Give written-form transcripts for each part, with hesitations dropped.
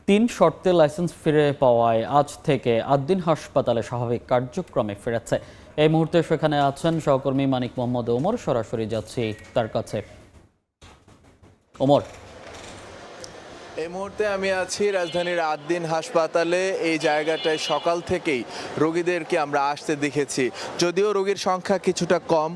তিন শর্তে লাইসেন্স ফিরে পাওয়ায় আজ থেকে আদ্দিন হাসপাতালে স্বাভাবিক কার্যক্রমে ফিরেছে। এই মুহূর্তে সেখানে আছেন সহকর্মী মানিক মোহাম্মদ ওমর। সরাসরি যাচ্ছি তার কাছে। ওমর, এই মুহূর্তে আমি আছি রাজধানীর আদ্দিন হাসপাতালে। এই জায়গাটায় সকাল থেকেই রোগীদেরকে আমরা আসতে দেখেছি, যদিও রোগীর সংখ্যা কিছুটা কম।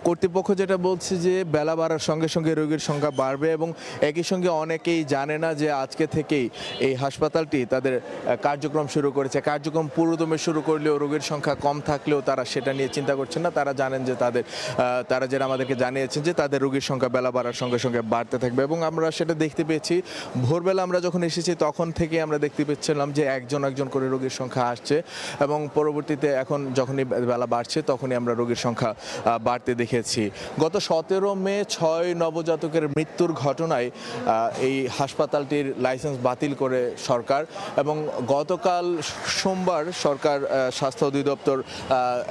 কর্তৃপক্ষ যেটা বলছে যে বেলা বাড়ার সঙ্গে সঙ্গে রোগীর সংখ্যা বাড়বে, এবং একই সঙ্গে অনেকেই জানে না যে আজকে থেকেই এই হাসপাতালটি তাদের কার্যক্রম শুরু করেছে। কার্যক্রম পুরোদমে শুরু করলেও রোগীর সংখ্যা কম থাকলেও তারা সেটা নিয়ে চিন্তা করছেন না। তারা জানেন যে তারা যেটা আমাদেরকে জানিয়েছেন যে তাদের রোগীর সংখ্যা বেলা বাড়ার সঙ্গে সঙ্গে বাড়তে থাকবে, এবং আমরা সেটা দেখতে পেয়েছি। ভোরবেলা আমরা যখন এসেছি তখন থেকে আমরা দেখতে পেয়েছিলাম যে একজন একজন করে রোগীর সংখ্যা আসছে, এবং পরবর্তীতে এখন যখনই বেলা বাড়ছে তখনই আমরা রোগীর সংখ্যা বাড়তে দেখেছি। গত 17 মে 6 নবজাতকের মৃত্যুর ঘটনায় এই হাসপাতালটির লাইসেন্স বাতিল করে সরকার, এবং গতকাল সোমবার সরকার স্বাস্থ্য অধিদপ্তর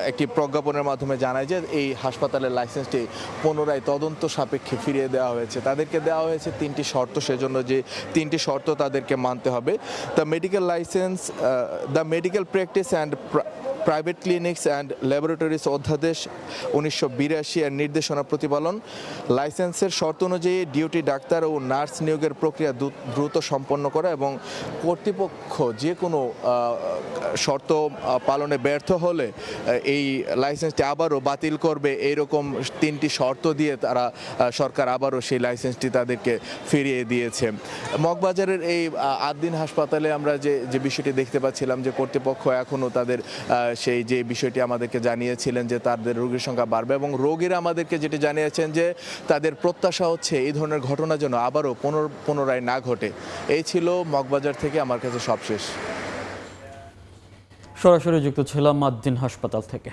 একটি প্রজ্ঞাপনের মাধ্যমে জানায় যে এই হাসপাতালের লাইসেন্সটি পুনরায় তদন্ত সাপেক্ষে ফিরিয়ে দেওয়া হয়েছে। তাদেরকে দেওয়া হয়েছে 3টি শর্ত, সেজন্য যে 3টি শর্ত তাদেরকে মানতে হবে। The medical licence, the medical practice and private clinics and laboratories অধ্যাদেশ 1982 এর নির্দেশনা প্রতিপালন, লাইসেন্সের শর্ত অনুযায়ী ডিউটি ডাক্তার ও নার্স নিয়োগের প্রক্রিয়া দ্রুত সম্পন্ন করা, এবং কর্তৃপক্ষ যে কোনো শর্ত পালনে ব্যর্থ হলে এই লাইসেন্সটি আবারও বাতিল করবে। এইরকম 3টি শর্ত দিয়ে সরকার আবারও সেই লাইসেন্সটি তাদেরকে ফিরিয়ে দিয়েছে। মগবাজারের এই আদ্দিন হাসপাতালে আমরা যে বিষয়টি দেখতে পাচ্ছিলাম যে কর্তৃপক্ষ এখনও তাদের সেই যে বিষয়টি আমাদেরকে জানিয়েছিলেন যে তাদের রোগীর সংখ্যা বাড়বে, এবং রোগীরা আমাদেরকে যেটি জানিয়েছেন যে তাদের প্রত্যাশা হচ্ছে এই ধরনের ঘটনা যেন আবারও পুনরায় না ঘটে। এই ছিল মগবাজার থেকে আমার কাছে সবশেষ। সরাসরি যুক্ত ছিলাম আদ্দিন হাসপাতাল থেকে।